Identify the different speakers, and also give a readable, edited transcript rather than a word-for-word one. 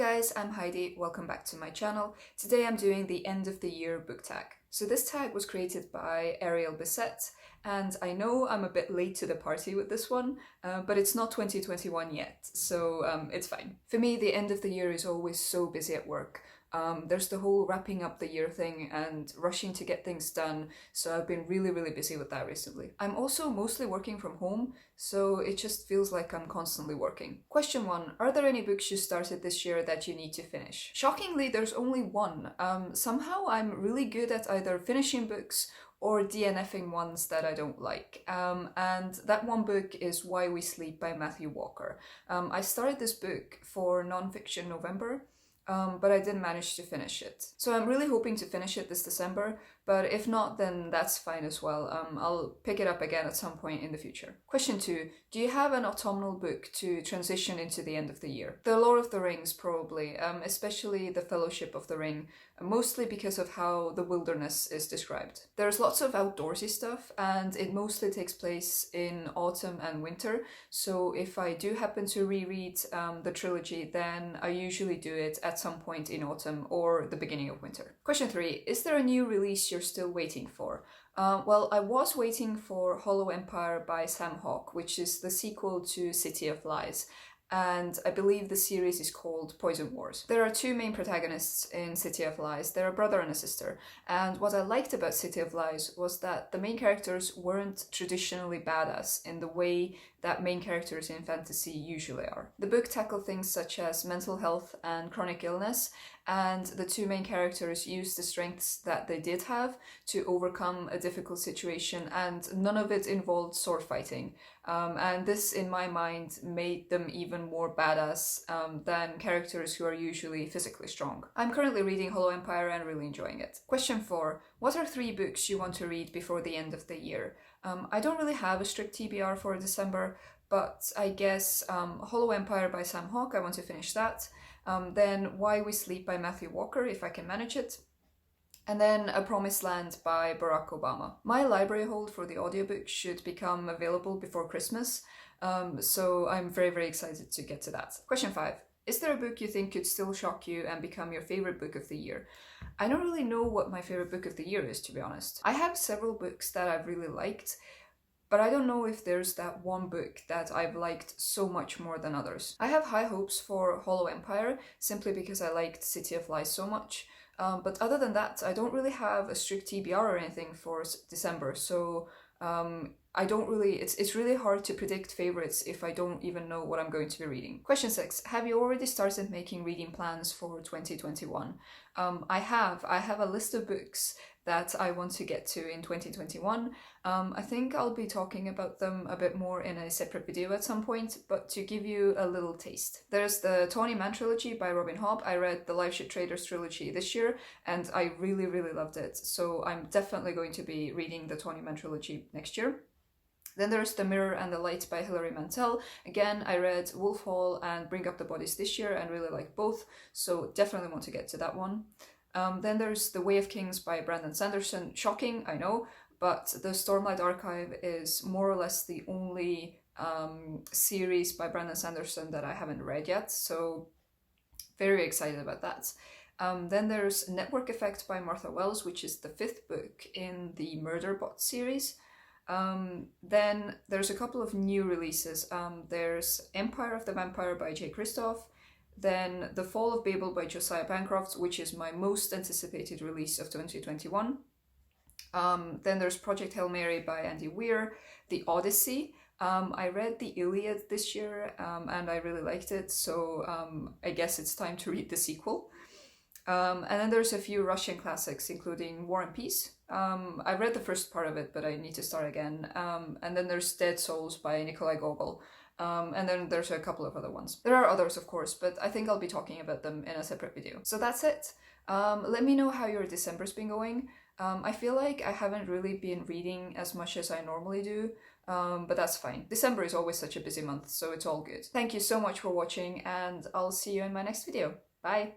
Speaker 1: guys, I'm Heidi, welcome back to my channel. Today I'm doing the end of the year book tag. So this tag was created by Ariel Bissett, and I know I'm a bit late to the party with this one, but it's not 2021 yet, so it's fine. For me, the end of the year is always so busy at work. There's the whole wrapping up the year thing and rushing to get things done, so I've been really busy with that recently. I'm also mostly working from home, so it just feels like I'm constantly working. Question 1. Are there any books you started this year that you need to finish? Shockingly, there's only one. Somehow I'm really good at either finishing books or DNFing ones that I don't like. And that one book is Why We Sleep by Matthew Walker. I started this book for Nonfiction November, but I didn't manage to finish it. So I'm really hoping to finish it this December, but if not, then that's fine as well. I'll pick it up again at some point in the future. Question 2. Do you have an autumnal book to transition into the end of the year? The Lord of the Rings, probably, especially The Fellowship of the Ring, mostly because of how the wilderness is described. There's lots of outdoorsy stuff, and it mostly takes place in autumn and winter, so if I do happen to reread the trilogy, then I usually do it at some point in autumn or the beginning of winter. Question 3. Is there a new release you're still waiting for? Well, I was waiting for Hollow Empire by Sam Hawke, which is the sequel to City of Lies, and I believe the series is called Poison Wars. There are two main protagonists in City of Lies. They're a brother and a sister, and what I liked about City of Lies was that the main characters weren't traditionally badass in the way that main characters in fantasy usually are. The book tackled things such as mental health and chronic illness, and the two main characters used the strengths that they did have to overcome a difficult situation, and none of it involved sword fighting. And this, in my mind, made them even more badass than characters who are usually physically strong. I'm currently reading Hollow Empire and really enjoying it. Question 4. What are 3 books you want to read before the end of the year? I don't really have a strict TBR for December, but I guess Hollow Empire by Sam Hawke, I want to finish that. Then Why We Sleep by Matthew Walker, if I can manage it. And then A Promised Land by Barack Obama. My library hold for the audiobook should become available before Christmas, so I'm very excited to get to that. Question 5. Is there a book you think could still shock you and become your favorite book of the year? I don't really know what my favorite book of the year is, to be honest. I have several books that I've really liked, but I don't know if there's that one book that I've liked so much more than others. I have high hopes for Hollow Empire, simply because I liked City of Lies so much. But other than that, I don't really have a strict TBR or anything for December, so I don't really, it's really hard to predict favorites if I don't even know what I'm going to be reading. Question 6. Have you already started making reading plans for 2021? I have a list of books that I want to get to in 2021. I think I'll be talking about them a bit more in a separate video at some point, but to give you a little taste. There's the Tawny Man trilogy by Robin Hobb. I read the Life Ship Traders trilogy this year, and I really loved it, so I'm definitely going to be reading the Tawny Man trilogy next year. Then there's The Mirror and the Light by Hilary Mantel. Again, I read Wolf Hall and Bring Up the Bodies this year and really like both, so definitely want to get to that one. Then there's The Way of Kings by Brandon Sanderson. Shocking, I know, but the Stormlight Archive is more or less the only series by Brandon Sanderson that I haven't read yet, so very excited about that. Then there's Network Effect by Martha Wells, which is the 5th book in the Murderbot series. Then there's a couple of new releases. There's Empire of the Vampire by Kristoff, then The Fall of Babel by Josiah Bancroft, which is my most anticipated release of 2021. Then there's Project Hail Mary by Andy Weir, The Odyssey. I read the Iliad this year and I really liked it, so I guess it's time to read the sequel. And then there's a few Russian classics, including War and Peace. I read the first part of it, but I need to start again. And then there's Dead Souls by Nikolai Gogol. And then there's a couple of other ones. There are others, of course, but I think I'll be talking about them in a separate video. So that's it. Let me know how your December's been going. I feel like I haven't really been reading as much as I normally do, but that's fine. December is always such a busy month, so it's all good. Thank you so much for watching, and I'll see you in my next video. Bye!